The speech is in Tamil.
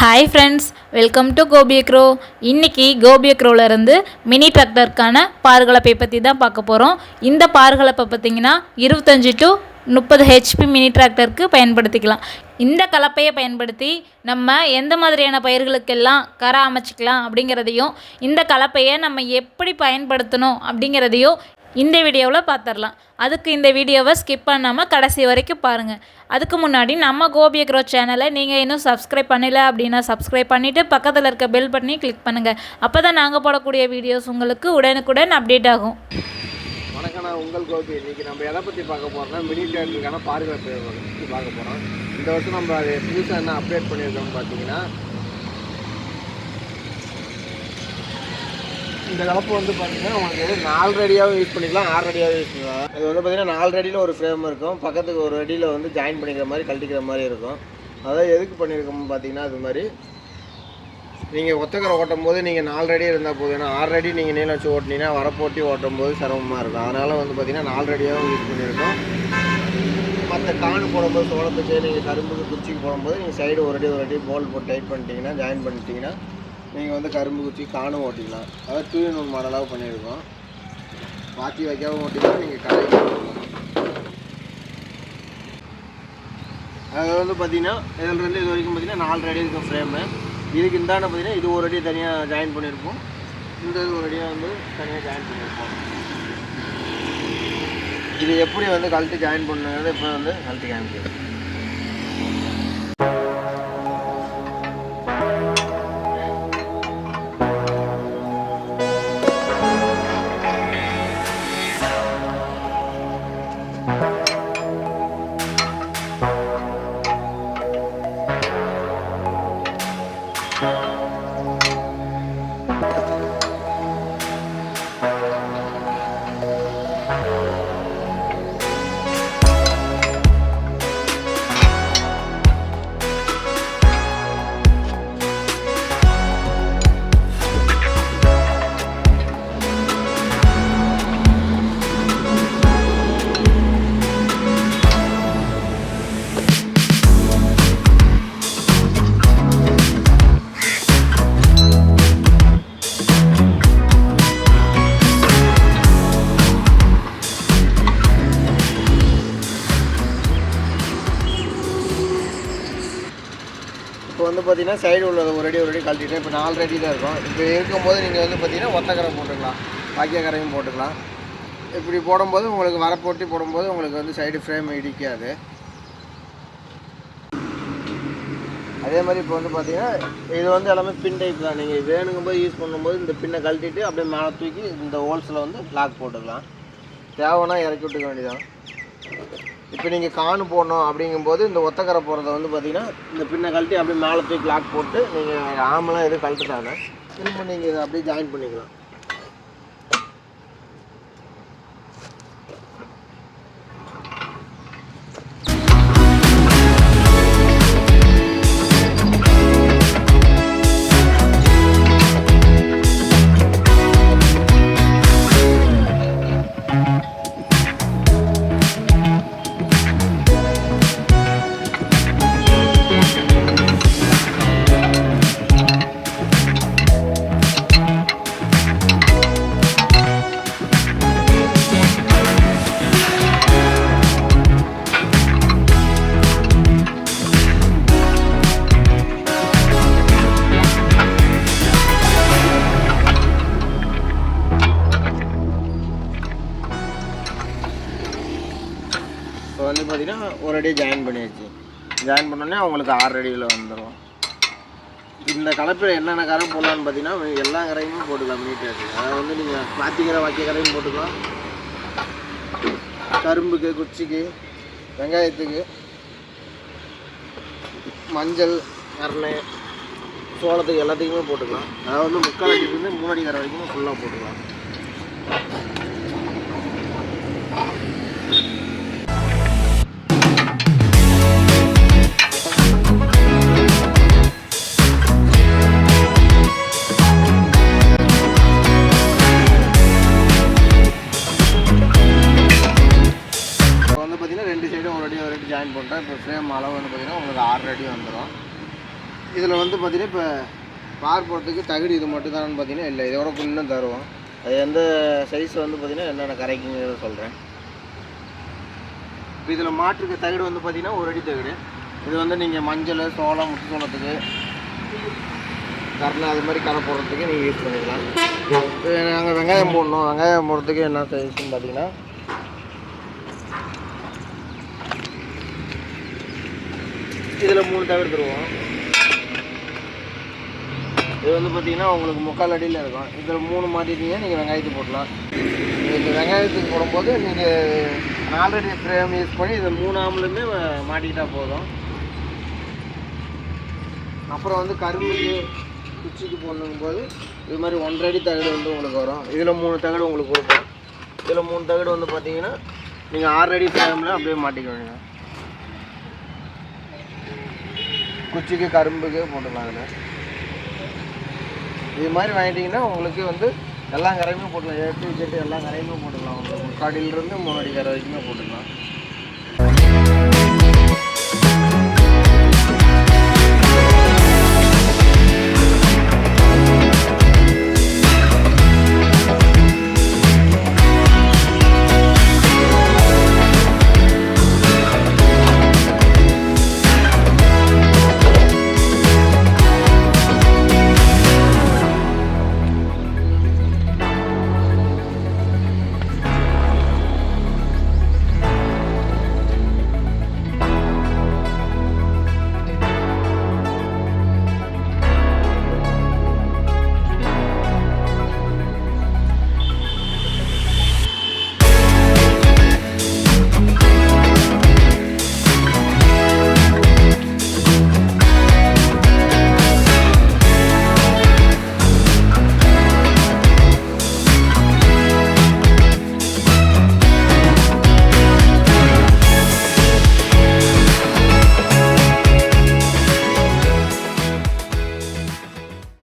Hi friends, welcome to Gobi Agro. இன்றைக்கி கோபியக்ரோவிலேருந்து மினி டிராக்டருக்கான பாருகலப்பை பற்றி தான் பார்க்க போகிறோம். இந்த பாருகலப்பை பார்த்திங்கன்னா 25 to 30 ஹெச்பி மினி டிராக்டருக்கு பயன்படுத்திக்கலாம். இந்த கலப்பையை பயன்படுத்தி நம்ம எந்த மாதிரியான பயிர்களுக்கெல்லாம் கரை அமைச்சிக்கலாம் அப்படிங்கிறதையும், இந்த கலப்பையை நம்ம எப்படி பயன்படுத்தணும் அப்படிங்கிறதையும் இந்த வீடியோவில் பார்த்துடலாம். அதுக்கு இந்த வீடியோவை ஸ்கிப் பண்ணாமல் கடைசி வரைக்கும் பாருங்கள். அதுக்கு முன்னாடி நம்ம கோபியக்ரோ சேனலை நீங்கள் இன்னும் சப்ஸ்கிரைப் பண்ணல அப்படின்னா சப்ஸ்கிரைப் பண்ணிவிட்டு பக்கத்தில் இருக்க பெல் பட்டனை கிளிக் பண்ணுங்கள். அப்போ தான் நாங்கள் போடக்கூடிய வீடியோஸ் உங்களுக்கு உடனுக்குடன் அப்டேட் ஆகும். வணக்கம், நான் உங்கள் கோபி. இன்றைக்கி நம்ம எதை பற்றி பார்க்க போகிறோம்னா மினி டிராக்டருக்கான பாதுகாப்பு பற்றி பார்க்க போகிறோம். இந்த வருஷம் நம்ம அதை புதுசாக என்ன அப்டேட் பண்ணியிருக்கோம்னு பார்த்தீங்கன்னா, இந்த கலப்பு வந்து பார்த்தீங்கன்னா உங்களுக்கு 4 அடியாகவும் யூஸ் பண்ணிக்கலாம், 6 அடியாகவும் யூஸ் பண்ணிக்கலாம். இது வந்து பார்த்தீங்கன்னா 4 அடியில் ஒரு ஃப்ரேம் இருக்கும், பக்கத்துக்கு ஒரு அடியில் வந்து ஜாயின் பண்ணிக்கிற மாதிரி கழட்டிக்கிற மாதிரி இருக்கும். அதாவது எதுக்கு பண்ணியிருக்கோம்னு பார்த்தீங்கன்னா, அது மாதிரி நீங்கள் ஒத்தக்கரை ஓட்டும் போது நீங்கள் 4 அடி இருந்தால் போதும். ஏன்னா 6 அடி நீங்கள் நீளம் வச்சு ஓட்டினீங்கன்னா வரப்போட்டி ஓட்டும் போது சிரமமாக இருக்கும். அதனால் வந்து பார்த்திங்கன்னா 4 அடியாகவும் யூஸ் பண்ணியிருக்கோம். மற்ற காணு போடும்போது சோளத்துக்கு நீங்கள் கரும்புக்கு குச்சிக்கு போடும்போது நீங்கள் சைடு ஒரு அடி போல் போட்டு டைட் பண்ணிட்டீங்கன்னா, ஜாயின் பண்ணிட்டீங்கன்னா நீங்கள் வந்து கரும்பு குச்சி காணும் ஓட்டிக்கலாம். அதாவது 2-in-1 மாடலாக பண்ணியிருக்கோம். மாற்றி வைக்காமல் ஓட்டிக்கலாம், நீங்கள் கடையில் போடலாம். அது வந்து பார்த்திங்கன்னா இதிலிருந்து இது வரைக்கும் பார்த்திங்கன்னா 4 அடி இருக்கும் ஃப்ரேமு. இதுக்கு இந்தாண்ட பார்த்திங்கன்னா இது ஒரு அடி தனியாக ஜாயின் பண்ணியிருப்போம், இந்த ஒரு அடியாக வந்து தனியாக ஜாயின் பண்ணியிருப்போம். இது எப்படி வந்து கழட்டி ஜாயின் பண்ணுங்கிறது இப்போ வந்து கழட்டி காமிக்கிறேன். இப்போ வந்து பார்த்தீங்கன்னா சைடு உள்ள ஒரு அடி கழட்டிட்டு இப்போ 4 அடியில் இருக்கும். இப்போ இருக்கும்போது நீங்கள் வந்து பார்த்தீங்கன்னா ஒத்தக்கரை போட்டுக்கலாம், பாக்கிய கரையும் போட்டுக்கலாம். இப்படி போடும்போது உங்களுக்கு வரப்போட்டி போடும்போது உங்களுக்கு வந்து சைடு ஃப்ரேம் இடிக்காது. அதே மாதிரி இப்போ வந்து பார்த்தீங்கன்னா இது வந்து எல்லாமே பின் டைப் தான். நீங்கள் வேணுங்கும்போது யூஸ் பண்ணும்போது இந்த பின்னை கழட்டிட்டு அப்படியே மேலே தூக்கி இந்த ஹோல்ஸில் வந்து லாக் போட்டுக்கலாம். தேவைன்னா இறக்கி விட்டுக்க வேண்டியதான். இப்போ நீங்கள் காணு போடணும் அப்படிங்கும்போது இந்த ஒத்தக்கரை போகிறத வந்து பார்த்திங்கன்னா இந்த பின்னை கழட்டி அப்படியே மேலே தூக்கி லாக் போட்டு நீங்கள் ஆமெல்லாம் எதுவும் கழட்டுட்டாங்க திரும்ப நீங்கள் இதை அப்படியே ஜாயின் பண்ணிக்கலாம். இப்போ வந்து பார்த்திங்கன்னா ஒரு அடி ஜாயின் பண்ணியாச்சு. ஜாயின் பண்ணோடனே அவங்களுக்கு 6 அடியில் வந்துடும். இந்த கலப்பில் என்னென்ன கரை போடலான்னு பார்த்தீங்கன்னா எல்லா கரையுமே போட்டுக்கலாம் மினி டிராக்டர். அதாவது வந்து நீங்கள் பாத்திக்கரை வாக்கிய கரையும் போட்டுக்கலாம், கரும்புக்கு குச்சிக்கு வெங்காயத்துக்கு மஞ்சள் கரணை சோளத்துக்கு எல்லாத்துக்குமே போட்டுக்கலாம். அதாவது வந்து 3/4 அடியிலேருந்து 3 அடி கரை வரைக்கும் ஃபுல்லாக போட்டுக்கலாம். ஜாயின் பண்ணுறேன். இப்போ ஃப்ரேம் அளவு வந்து பார்த்திங்கன்னா உங்களுக்கு 6 அடி வந்துடும். இதில் வந்து பார்த்தீங்கன்னா இப்போ பார் போகிறதுக்கு தகுடு இது மட்டும் தான் பார்த்தீங்கன்னா இல்லை, இதோட இன்னும் தருவோம். அது எந்த சைஸ் வந்து பார்த்தீங்கன்னா என்னென்ன கரைக்குங்கிறத சொல்கிறேன். இப்போ இதில் மாட்டுக்கு தகுடு வந்து பார்த்தீங்கன்னா 1 அடி தகுடு. இது வந்து நீங்கள் மஞ்சள், சோளம், முட்டு சோளத்துக்கு, கருணை அது மாதிரி கரை போடுறதுக்கு நீங்கள் யூஸ் பண்ணிக்கலாம். இப்போ நாங்கள் வெங்காயம் போடணும். வெங்காயம் போடுறதுக்கு என்ன சைஸ்ன்னு பார்த்தீங்கன்னா இதில் 3 தகுடு தருவோம். இது வந்து பார்த்தீங்கன்னா உங்களுக்கு 3/4 அடியில் இருக்கும். இதில் 3 மாட்டிட்டீங்கன்னா நீங்கள் வெங்காயத்துக்கு போடலாம். இந்த வெங்காயத்துக்கு போடும்போது நீங்கள் 4 அடி ஃப்ரேம் யூஸ் பண்ணி இதை 3 ஆம்பளுமே மாட்டிக்கிட்டால் போதும். அப்புறம் வந்து கரும்புக்கு குச்சிக்கு போடணுங்கும்போது இது மாதிரி 1.5 அடி தகடு வந்து உங்களுக்கு வரும். இதில் 3 தகடு உங்களுக்கு கொடுப்போம். இதில் 3 தகடு வந்து பார்த்தீங்கன்னா நீங்கள் 6 அடி ஃப்ரேமில் அப்படியே மாட்டிக்க வேண்டியது. குச்சிக்கு கரும்புக்கு போட்டுக்கலாம். அதில் இது மாதிரி வாங்கிட்டிங்கன்னா உங்களுக்கு வந்து எல்லா கரையுமே போட்டுக்கலாம். A to Z எல்லா கரையுமே போட்டுக்கலாம். உங்களுக்கு 3/4 அடியிலிருந்து 3 அடி கரை வரைக்குமே போட்டுக்கலாம்.